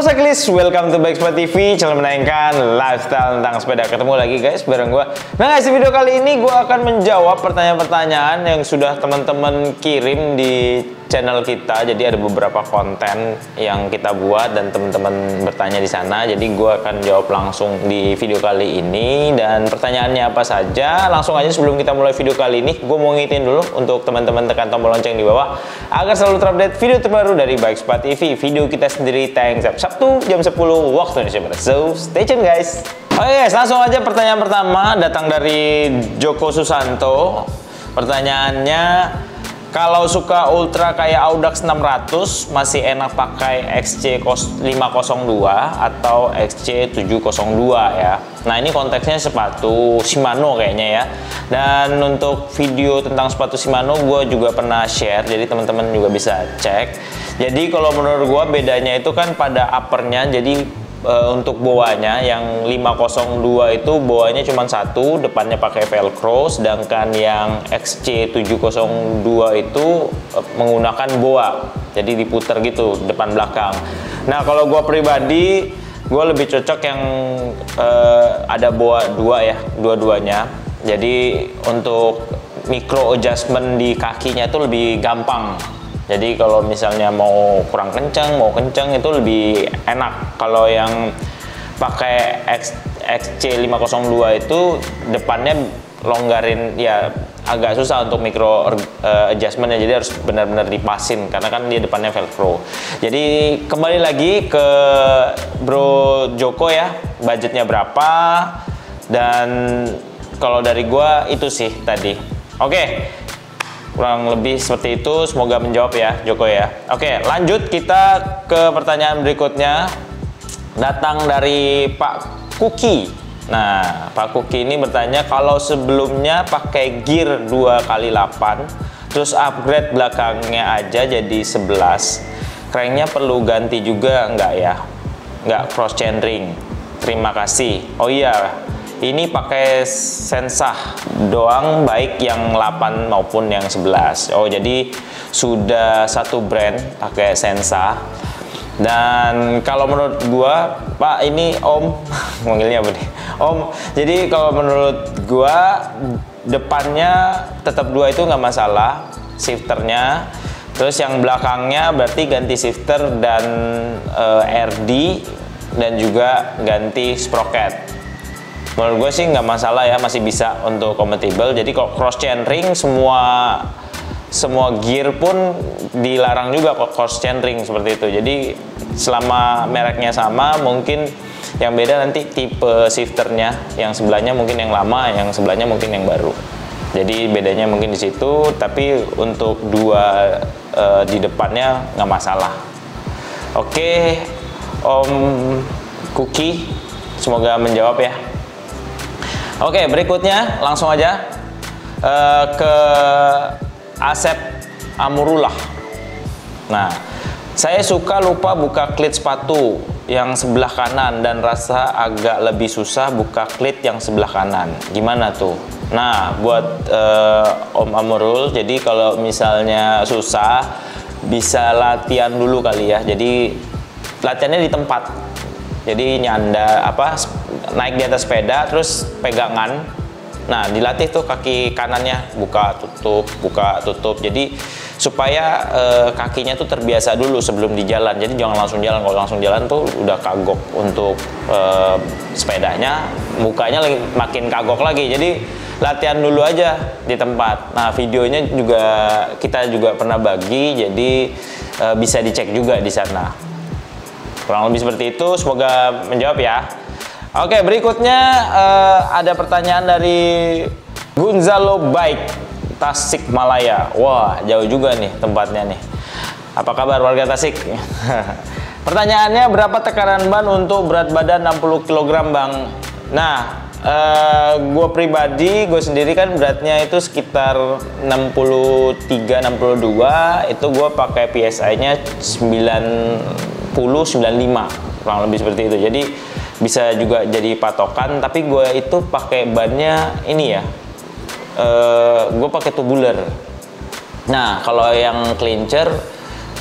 cyclist, welcome to Bike Spot TV, channel menayangkan lifestyle tentang sepeda. Ketemu lagi guys bareng gue. Nah guys, di video kali ini gue akan menjawab pertanyaan-pertanyaan yang sudah teman-teman kirim di channel kita. Jadi ada beberapa konten yang kita buat dan teman-teman bertanya di sana. Jadi gue akan jawab langsung di video kali ini. Dan pertanyaannya apa saja? Langsung aja sebelum kita mulai video kali ini, gue mau ngingetin dulu untuk teman-teman tekan tombol lonceng di bawah agar selalu terupdate video terbaru dari Bike Spot TV. Video kita sendiri tayang Sabtu jam 10 waktu Indonesia Barat. So, stay tune guys. Oke guys, langsung aja pertanyaan pertama datang dari Joko Susanto. Pertanyaannya, kalau suka ultra kayak Audax 600 masih enak pakai XC502 atau XC702 ya. Nah, ini konteksnya sepatu Shimano kayaknya ya. Dan untuk video tentang sepatu Shimano gue juga pernah share, jadi teman-teman juga bisa cek. Jadi kalau menurut gue bedanya itu kan pada uppernya. Jadi untuk bawahnya yang 502 itu bawahnya cuma satu, depannya pakai velcro, sedangkan yang XC702 itu menggunakan boa, jadi diputer gitu depan belakang. Nah kalau gue pribadi, gue lebih cocok yang ada boa dua ya, dua-duanya. Jadi untuk micro adjustment di kakinya itu lebih gampang. Jadi kalau misalnya mau kurang kencang, mau kencang itu lebih enak. Kalau yang pakai XC502 itu depannya longgarin ya, agak susah untuk micro adjustmentnya. Jadi harus benar-benar dipasin karena kan dia depannya velcro. Jadi kembali lagi ke Bro Joko ya, budgetnya berapa? Dan kalau dari gua itu sih tadi. Oke. Kurang lebih seperti itu, semoga menjawab ya Joko ya. Oke, lanjut kita ke pertanyaan berikutnya. Datang dari Pak Kuki. Nah, Pak Kuki ini bertanya, kalau sebelumnya pakai gear 2x8 terus upgrade belakangnya aja jadi 11, cranknya perlu ganti juga nggak ya? Nggak cross chain ring. Terima kasih. Oh iya, ini pakai Sensah doang, baik yang 8 maupun yang 11. Oh, jadi sudah satu brand pakai Sensah. Dan kalau menurut gua, Pak, ini Om, manggilnya apa nih? Om. Jadi kalau menurut gua depannya tetap dua itu nggak masalah, shifternya. Terus yang belakangnya berarti ganti shifter dan RD dan juga ganti sprocket. Menurut gue sih nggak masalah ya, masih bisa untuk compatible. Jadi kalau cross chain ring semua gear pun dilarang juga kok cross chain ring seperti itu. Jadi selama mereknya sama, mungkin yang beda nanti tipe shifternya, yang sebelahnya mungkin yang lama, yang sebelahnya mungkin yang baru. Jadi bedanya mungkin di situ, tapi untuk dua di depannya nggak masalah. Oke, Om Kuki, semoga menjawab ya. Oke, berikutnya langsung aja ke Asep Amurullah. Nah, saya suka lupa buka klit sepatu yang sebelah kanan dan rasa agak lebih susah buka klit yang sebelah kanan. Gimana tuh? Nah, buat Om Amurul, jadi kalau misalnya susah, bisa latihan dulu kali ya. Jadi latihannya di tempat. Jadi naik di atas sepeda terus pegangan. Nah, dilatih tuh kaki kanannya buka tutup. Jadi supaya kakinya tuh terbiasa dulu sebelum di jalan. Jadi jangan langsung jalan. Kalau langsung jalan tuh udah kagok untuk sepedanya, mukanya lagi makin kagok lagi. Jadi latihan dulu aja di tempat. Nah, videonya juga kita juga pernah bagi, jadi bisa dicek juga di sana. Kurang lebih seperti itu, semoga menjawab ya. Oke, berikutnya ada pertanyaan dari Gunzalo Bike Tasikmalaya. Wah, jauh juga nih tempatnya nih. Apa kabar warga Tasik? Pertanyaannya, berapa tekanan ban untuk berat badan 60 kg Bang? Nah, gue pribadi, gue sendiri kan beratnya itu sekitar 63-62. Itu gue pakai PSI-nya 95, kurang lebih seperti itu. Jadi bisa juga jadi patokan, tapi gue itu pakai bannya ini ya, gue pakai tubular. Nah, kalau yang clincher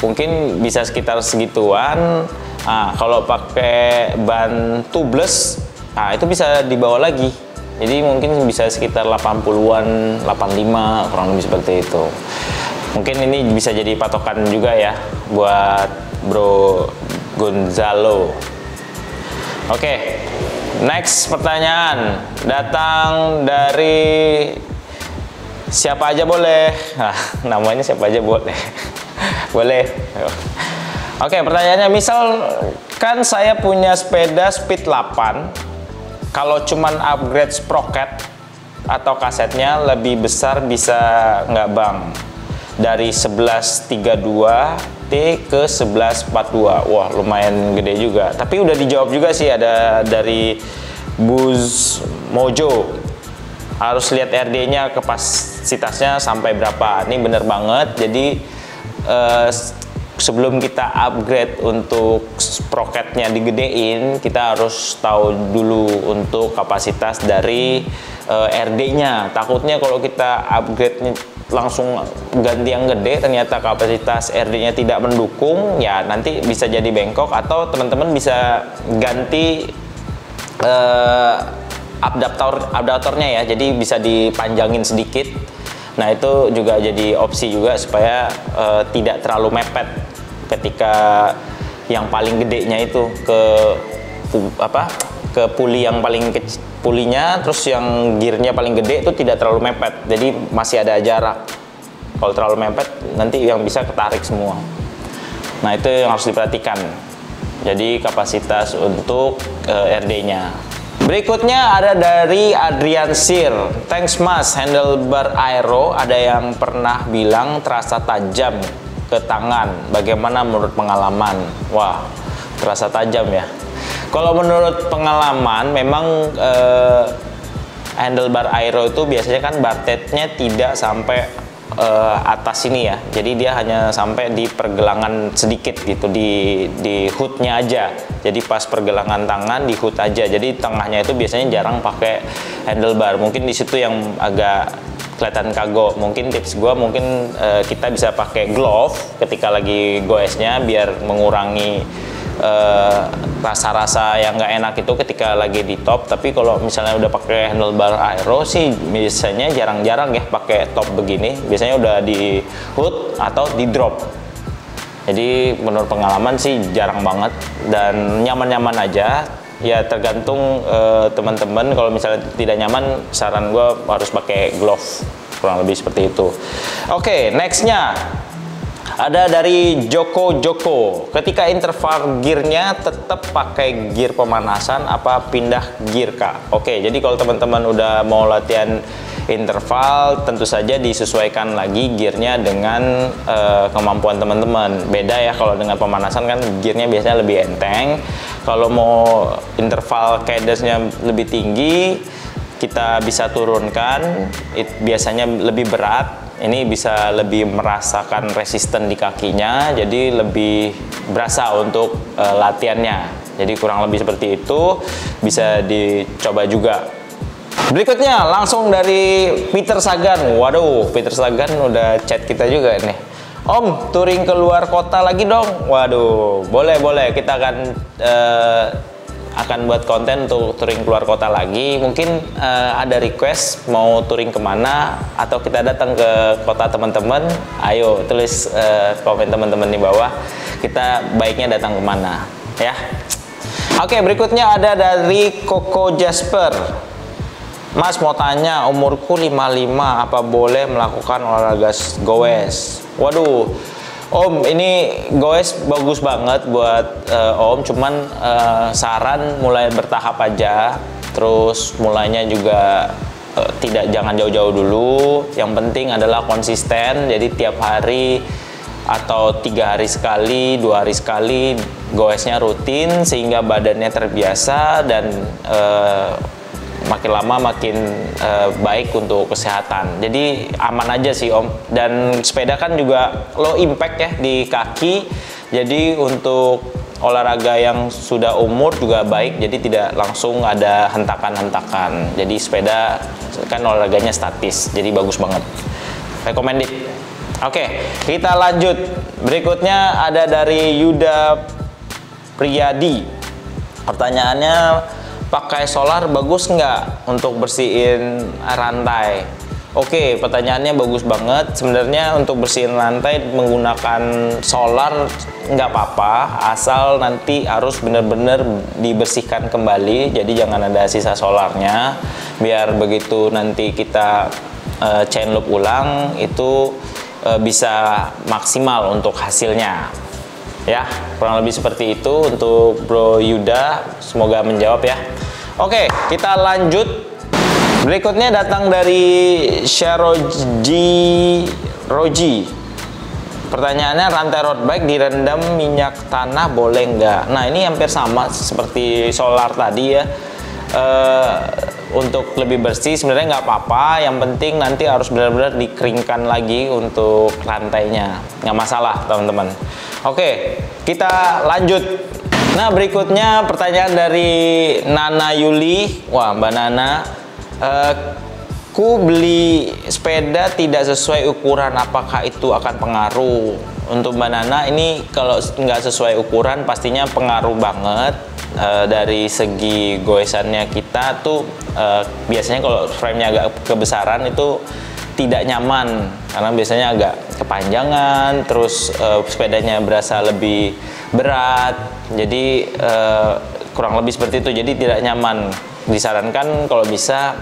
mungkin bisa sekitar segituan. Nah, kalau pakai ban tubeless, nah itu bisa dibawa lagi. Jadi mungkin bisa sekitar 80-an, 85 kurang lebih seperti itu. Mungkin ini bisa jadi patokan juga ya buat Bro Gonzalo. Oke, next pertanyaan datang dari siapa aja boleh. Nah, namanya siapa aja boleh. Boleh. Oke, pertanyaannya, misal kan saya punya sepeda speed 8, kalau cuman upgrade sprocket atau kasetnya lebih besar bisa nggak bang? Dari 1132T ke 1142. Wah, lumayan gede juga. Tapi udah dijawab juga sih, ada dari Buz Mojo. Harus lihat RD-nya, kapasitasnya sampai berapa. Ini bener banget. Jadi sebelum kita upgrade untuk sprocketnya digedein, kita harus tahu dulu untuk kapasitas dari RD-nya. Takutnya kalau kita upgrade langsung ganti yang gede, ternyata kapasitas RD-nya tidak mendukung, ya nanti bisa jadi bengkok, atau teman-teman bisa ganti adaptornya ya, jadi bisa dipanjangin sedikit. Nah, itu juga jadi opsi juga supaya tidak terlalu mepet ketika yang paling gedenya itu ke puli yang paling kecil, pulinya, terus yang gearnya paling gede itu tidak terlalu mepet, jadi masih ada jarak. Kalau terlalu mepet nanti yang bisa ketarik semua. Nah, itu yang harus diperhatikan. Jadi kapasitas untuk RD-nya. Berikutnya ada dari Adrian Sir. Thanks mas, handlebar aero ada yang pernah bilang terasa tajam ke tangan. Bagaimana menurut pengalaman? Wah, terasa tajam ya. Kalau menurut pengalaman memang handlebar aero itu biasanya kan bartetnya tidak sampai atas sini ya. Jadi dia hanya sampai di pergelangan sedikit gitu, di hoodnya aja. Jadi pas pergelangan tangan di hood aja. Jadi tengahnya itu biasanya jarang pakai handlebar. Mungkin di situ yang agak kelihatan kagok. Mungkin tips gue mungkin kita bisa pakai glove ketika lagi goesnya biar mengurangi rasa-rasa yang nggak enak itu ketika lagi di top. Tapi kalau misalnya udah pakai handlebar aero sih biasanya jarang-jarang ya pakai top begini. Biasanya udah di hood atau di drop. Jadi menurut pengalaman sih jarang banget dan nyaman-nyaman aja. Ya tergantung teman-teman. Kalau misalnya tidak nyaman, saran gue harus pakai glove, kurang lebih seperti itu. Oke, nextnya ada dari Joko. Ketika interval gearnya tetap pakai gear pemanasan apa pindah gear kak? Oke, jadi kalau teman-teman udah mau latihan interval, tentu saja disesuaikan lagi gearnya dengan kemampuan teman-teman. Beda ya, kalau dengan pemanasan kan gearnya biasanya lebih enteng. Kalau mau interval cadence-nya lebih tinggi, kita bisa turunkan, biasanya lebih berat. Ini bisa lebih merasakan resisten di kakinya, jadi lebih berasa untuk latihannya. Jadi kurang lebih seperti itu, bisa dicoba juga. Berikutnya langsung dari Peter Sagan. Waduh, Peter Sagan udah chat kita juga nih. Om, touring keluar kota lagi dong. Waduh, boleh. Kita akan buat konten untuk touring keluar kota lagi. Mungkin ada request mau touring kemana, atau kita datang ke kota teman-teman. Ayo tulis komen teman-teman di bawah, kita baiknya datang kemana ya. Oke, berikutnya ada dari Koko Jasper. Mas mau tanya, umurku 55, apa boleh melakukan olahraga goes? Waduh, Om, ini goes bagus banget buat Om, cuman saran mulai bertahap aja, terus mulainya juga jangan jauh-jauh dulu. Yang penting adalah konsisten, jadi tiap hari atau 3 hari sekali, 2 hari sekali goesnya rutin sehingga badannya terbiasa dan makin lama makin baik untuk kesehatan. Jadi aman aja sih Om. Dan sepeda kan juga low impact ya di kaki. Jadi untuk olahraga yang sudah umur juga baik. Jadi tidak langsung ada hentakan-hentakan. Jadi sepeda kan olahraganya statis. Jadi bagus banget. Recommended. Oke, kita lanjut. Berikutnya ada dari Yuda Priyadi. Pertanyaannya, pakai solar bagus nggak untuk bersihin rantai? Oke, pertanyaannya bagus banget. Sebenarnya untuk bersihin lantai menggunakan solar nggak apa-apa, asal nanti harus benar-benar dibersihkan kembali. Jadi jangan ada sisa solarnya, biar begitu nanti kita chain loop ulang itu bisa maksimal untuk hasilnya. Ya, kurang lebih seperti itu untuk Bro Yuda. Semoga menjawab ya. Oke, kita lanjut. Berikutnya datang dari Roji. Pertanyaannya, rantai road bike direndam minyak tanah boleh nggak? Nah, ini hampir sama seperti solar tadi ya. Untuk lebih bersih sebenarnya nggak apa-apa. Yang penting nanti harus benar-benar dikeringkan lagi untuk rantainya. Nggak masalah teman-teman. Oke, kita lanjut. Nah, berikutnya pertanyaan dari Nana Yuli. Wah, Mbak Nana. Ku beli sepeda tidak sesuai ukuran, apakah itu akan pengaruh? Untuk Mbak Nana, ini kalau nggak sesuai ukuran pastinya pengaruh banget. Dari segi goesannya kita tuh biasanya kalau frame-nya agak kebesaran itu tidak nyaman karena biasanya agak kepanjangan, terus sepedanya berasa lebih berat, jadi kurang lebih seperti itu, jadi tidak nyaman. Disarankan kalau bisa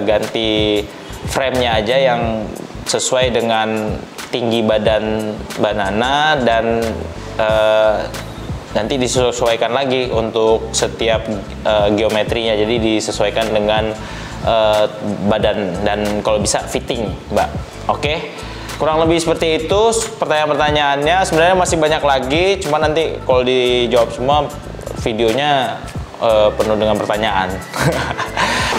ganti frame-nya aja yang sesuai dengan tinggi badan Banana dan nanti disesuaikan lagi untuk setiap geometrinya, jadi disesuaikan dengan badan dan kalau bisa fitting, Mbak. Oke, kurang lebih seperti itu pertanyaan-pertanyaannya. Sebenarnya masih banyak lagi, cuma nanti kalau dijawab semua videonya penuh dengan pertanyaan.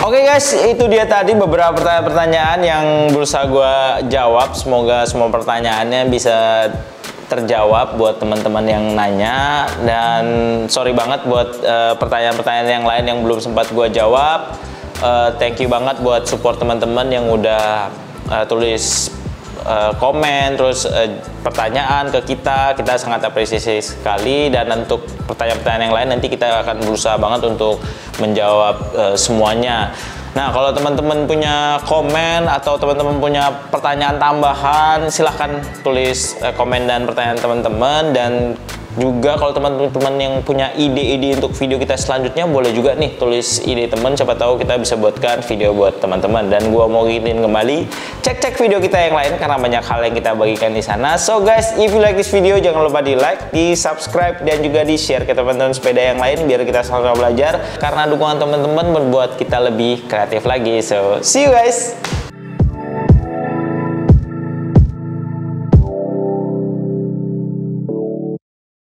Oke guys, itu dia tadi beberapa pertanyaan yang berusaha gue jawab. Semoga semua pertanyaannya bisa terjawab buat teman-teman yang nanya, dan sorry banget buat pertanyaan-pertanyaan yang lain yang belum sempat gue jawab. Thank you banget buat support teman-teman yang udah tulis komen terus pertanyaan ke kita sangat apresiasi sekali. Dan untuk pertanyaan-pertanyaan yang lain nanti kita akan berusaha banget untuk menjawab semuanya. Nah, kalau teman-teman punya komen atau teman-teman punya pertanyaan tambahan, silahkan tulis komen dan pertanyaan teman-teman. Dan juga kalau teman-teman yang punya ide-ide untuk video kita selanjutnya, boleh juga nih tulis ide teman, siapa tahu kita bisa buatkan video buat teman-teman. Dan gua mau giniin kembali, cek video kita yang lain karena banyak hal yang kita bagikan di sana. So guys, if you like this video, jangan lupa di like, di subscribe, dan juga di share ke teman-teman sepeda yang lain biar kita sama-sama belajar, karena dukungan teman-teman membuat kita lebih kreatif lagi. So see you guys.